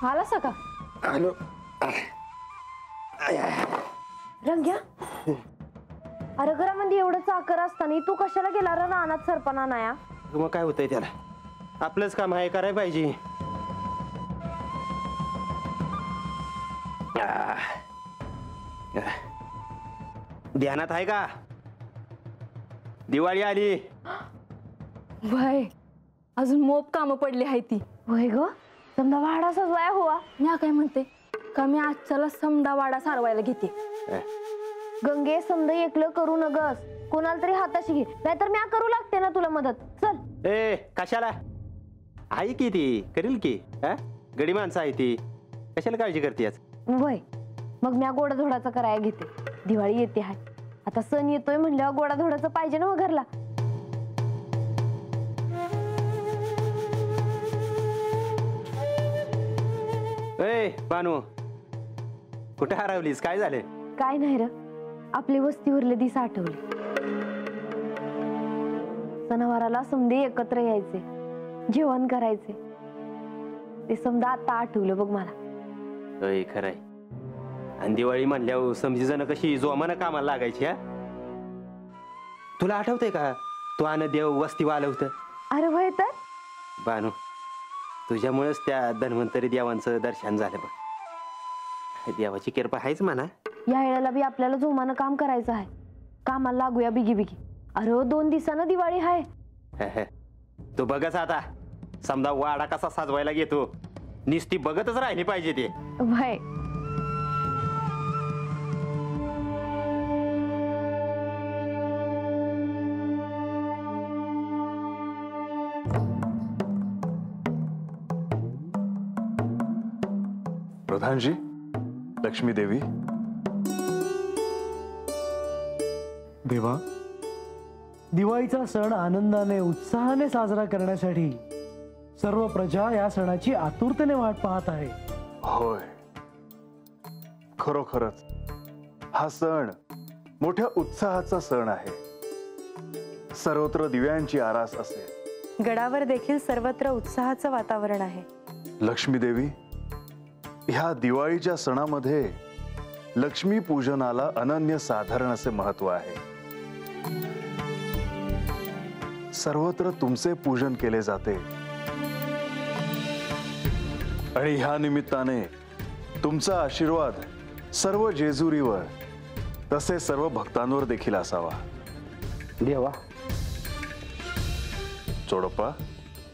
आला सका आलो. रंग्या अरे घरामध्ये एवढं चाकर असताना तू कशाला गेला रे रानात सरपणा नाया? मग काय होतंय त्याला, आपलंच काम आहे, करायला पाहिजे. ध्यानात आहे का, दिवाळी आली. वय अजून मोप काम पडली आहे ती. वय ग समजा वाडा सजवाया हुआ. मी काय म्हणते का मी आजच्याला समदा वाडा सारवायला घेते. गंगे समजा एकलं करू नगस, कोणाला तरी हाताशी घे, नाहीतर मी करू लागते ना तुला मदत. चल. ए कशाला, आहे की ती करील की. गडी माणसं आहे ती, कशाला काळजी करतेस. वय मग मी गोडाधोडाचं करायला घेते. दिवाळी येते आहे आता, सण येतोय म्हणल्यावर गोडाधोडाचं पाहिजे ना घरला. ए बानू, कुठे हरवलीस, काय झाले? काय नाही र, आपली वस्तीवरले दिस आठवले. सणावाराला समधे एकत्र यायचे, जेवण करायचे, ते समजा आता आठवलं बघ मला. अय खरंय. आणि दिवाळी म्हणल्यावर समजी जण कशी जोमानं कामाला लागायची. तुला आठवतंय का तू आन देव वस्तीवर आलं होतं? अरे वय तर बानू, तुझ्यामुळेच त्या धन्वंतरी देवांचं दर्शन झालं बघ. देवाची कृपा आहेच म्हणा. या वेळेला बी आपल्याला जोमानं काम करायचं आहे, कामाला लागूया बिगी बिगी. अरे 2 दिवसानं दिवाळी आहे. तू बघच आता, समजा वाडा कसा साजवायला घेतो, निस्ती बघतच राहिली पाहिजे ते. भाई प्रधानजी, लक्ष्मी देवी. देवा, दिवाळीचा सण आनंदाने उत्साहाने साजरा करण्यासाठी सर्व प्रजा या सणाची आतुरतेने वाट पाहत आहे. होय, खरोखरच हा सण मोठ्या उत्साहाचा सण आहे. सर्वत्र दिव्यांची आरास असेल. गडावर देखील सर्वत्र उत्साहाचं वातावरण आहे. लक्ष्मी देवी, ह्या दिवाळीच्या सणामध्ये लक्ष्मी पूजनाला अनन्य साधारण असे महत्व आहे. सर्वत्र तुमचे पूजन केले जाते आणि ह्या निमित्ताने तुमचा आशीर्वाद सर्व जेजुरीवर तसे सर्व भक्तांवर देखील असावा. देवा. चोडप्पा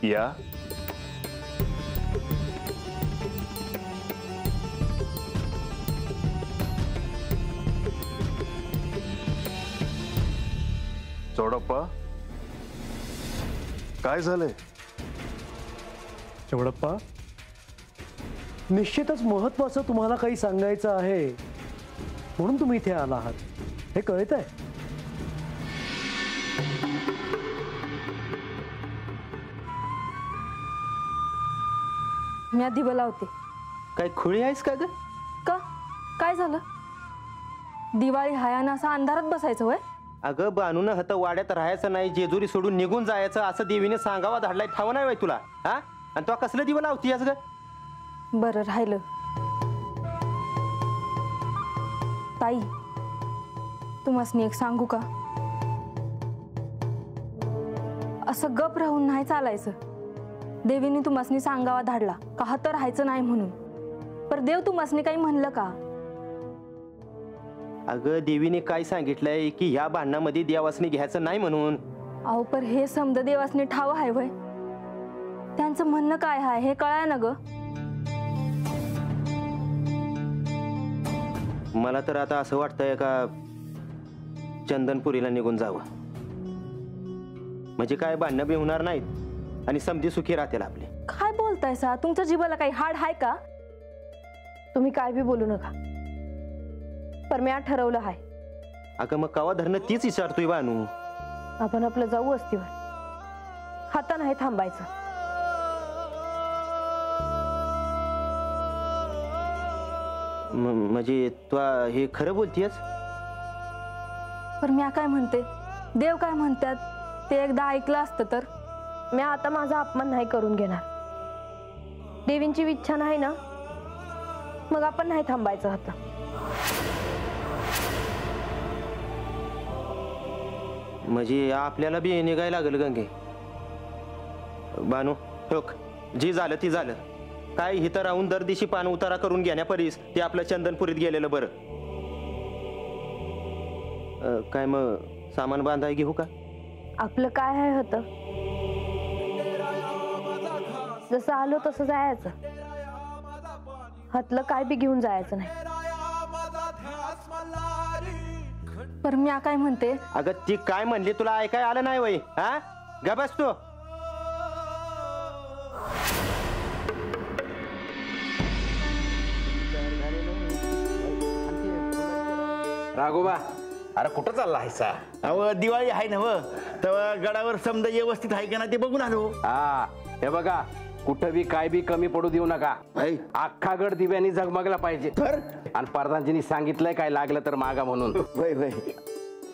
या. चोडप्पा, काय झाले? चवडप्पा, निश्चितच महत्वाचं तुम्हाला काही सांगायचं आहे म्हणून तुम्ही इथे आला आहात, हे कळतंय. मी आधी बोलावते. काय खुळी आहेस का ग? का काय झालं? दिवाळी हायानं असं अंधारात बसायचं वय? अगं बानून हत वाड्यात राहायचं नाही, जेजुरी सोडून निघून जायचं असं देवीने सांगावा धाडलाय. ठाव नाही बाई तुला. आणि तो कसलं दिवा लावतीयस ग? बरं राहिलं. ताई, तुम्हासनी एक सांगू का? असं गप राहून नाही चालायचं. देवीने तुम्हासनी सांगावा धाडला का हत राहायचं नाही म्हणून, पर देव तुम्हासनी काही म्हणलं का? अगं देवीने काय सांगितलंय की ह्या भांडणामध्ये देवासनी घ्यायचं नाही म्हणून. अहो पर हे समद देवासनी ठाव आहे वय, त्यांचं म्हणणं काय आहे हे कळाय ना ग. मला तर आता असं वाटतंय का चंदनपुरीला निघून जावं, म्हणजे काय भांडणं बी होणार नाहीत आणि समधी सुखी राहतील आपले. काय बोलताय सा? तुमच्या जीवाला काही हाड आहे का? तुम्ही काय बी बोलू नका, पर मी ठरवलं आहे. अगं मग कवा धरणं तीच विचारतोय बानू. आपण आपलं जाऊ वस्तीवर, हाता नाही थांबायचं. म्हणजे तू हे खरं बोलतीयस? पर मी काय म्हणते, देव काय म्हणतात ते एकदा ऐकलं असतं तर. मी आता माझा अपमान नाही करून घेणार. देवींची इच्छा नाही ना मग आपण नाही थांबायचं होतं. म्हणजे आपल्याला बी निघायला लागेल गंगे. बानू ठोक, जी झालं ती झालं. काय हिथं राहून दर दिवशी पान उतारा करून घेण्यापरीस ते आपलं चंदनपुरीत गेलेलं बरं. काय मग सामान बांधाय घेऊ का? आपलं काय आहे होतं, जसं आलो तसं जायचं. हातलं काय बी घेऊन जायचं नाही. पर मी काय म्हणते, अगं ती काय म्हणली तुला ऐकाय आलं नाही वय? हा गा बस तू. राघोबा, अरे कुठं चालला आहेसा? अहो दिवाळी आहे ना व, तेव्हा गडावर समजा व्यवस्थित आहे का ना ते बघून आलो. हा हे बघा, कुठं बी काय बी कमी पडू देऊ नका. ऐ, अख्खा गड दिव्यानी झगमगला पाहिजे. तर आणि प्रधानजींनी सांगितलंय काय लागलं तर मागा म्हणून. वय वय.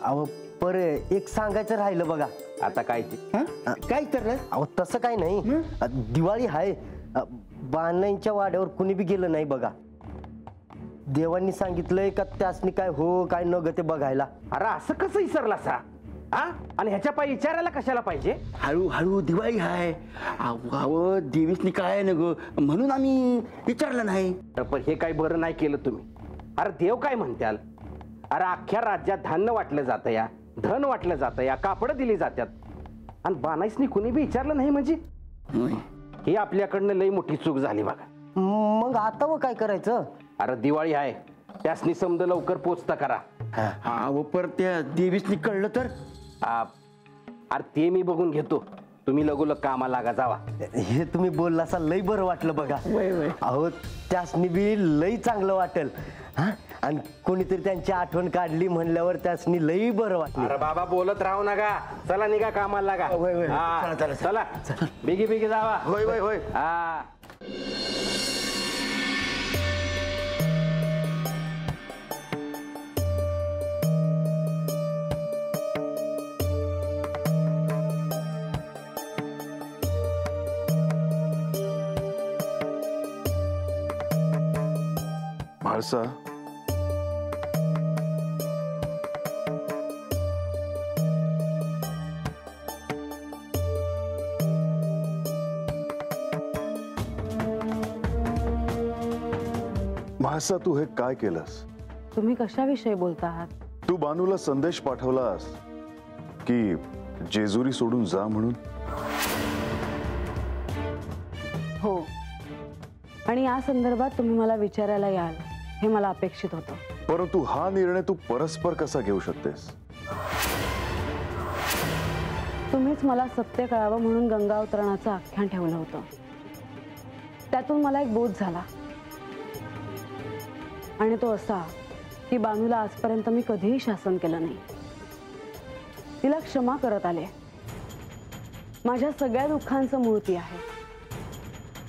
अहो पर एक सांगायचं राहिलं बघा. आता काय ते हं? काय तर अहो तसं काय नाही, दिवाळी आहे, बाणाईंच्या वाड्यावर कुणी बी गेलं नाही बघा. देवांनी सांगितलंय का त्यासनी काय हो काय न ग ते बघायला. अरे असं कसं विसरला सा? हा आणि ह्याच्या पायी विचारायला कशाला पाहिजे? हळूहळू दिवाळी आहे. अहो देवीसनी काय न ग म्हणून आम्ही विचारलं नाही. पण हे काही बरं नाही केलं तुम्ही. अरे देव काय म्हणत्याल? अरे अख्ख्या राज्यात धान्य वाटलं जातं या, धन वाटलं जातं या, कापडं दिली जातात, आणि बानाईसनी कुणी बी विचारलं नाही म्हणजे ही आपल्याकडनं लई मोठी चूक झाली बघा. मग आता व काय करायचं? अरे दिवाळी आहे, त्यासनी समज लवकर पोचता करा. अहो पर त्या देवीसनी कळलं तर? अरे ते मी बघून घेतो, तुम्ही लगोलग कामाला लागा जावा. हे तुम्ही बोलला असा लई बरं वाटलं बघा. अहो त्यासनी बी लई चांगलं वाटेल. हा आणि कोणीतरी त्यांची आठवण काढली म्हणल्यावर त्यासनी लई बरं वाटलं. अरे बाबा बोलत राहू नका, चला निघा कामाला लागा. होय, होय. हा, चला, चला. चला बिगी बिगी जावा. होय होय होय. हा म्हाळसा, म्हाळसा तू हे काय केलंस? तुम्ही कशाविषयी बोलता आहात? तू बानूला संदेश पाठवलास की जेजुरी सोडून जा म्हणून? हो, आणि या संदर्भात तुम्ही मला विचारायला याल हे मला अपेक्षित होतं. परंतु हा निर्णय तू परस्पर कसा घेऊ शकतेस? तुम्हीच मला सत्य कळावं म्हणून गंगा अवतरणाचं आख्यान ठेवलं होतं. त्यातून मला एक बोध झाला, आणि तो असा की बानूला आजपर्यंत मी कधीही शासन केलं नाही. तिला क्षमा करत आले. माझ्या सगळ्या दुःखांचं मूळ ती आहे.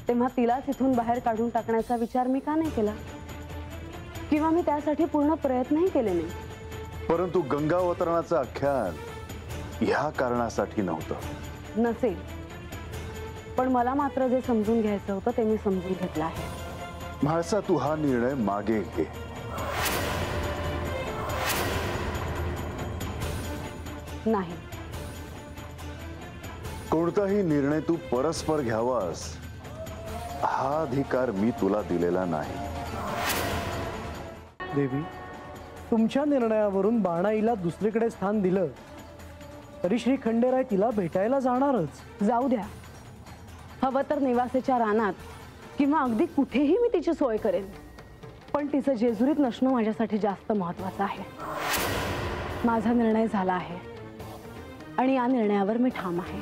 तेव्हा तिलाच इथून बाहेर काढून टाकण्याचा विचार मी का नाही केला, किंवा मी त्यासाठी पूर्ण प्रयत्नही केले नाही. परंतु गंगा अवतरणाचं आख्यान ह्या कारणासाठी नव्हतं. नसेल, पण मला मात्र जे समजून घ्यायचं होतं ते मी समजून घेतलं आहे. म्हाळसा तू हा निर्णय मागे घे. नाही, कोणताही निर्णय तू परस्पर घ्यावास हा अधिकार मी तुला दिलेला नाही. देवी, तुमच्या निर्णयावरून बाणाईला दुसरीकडे स्थान दिलं तरी श्री खंडेराय तिला भेटायला जाणारच. जाऊ द्या. हवं तर निवासेच्या रानात किंवा अगदी कुठेही मी तिची सोय करेन, पण तिचं जेजुरीत नसणं माझ्यासाठी जास्त महत्वाचं आहे. माझा निर्णय झाला आहे आणि या निर्णयावर मी ठाम आहे.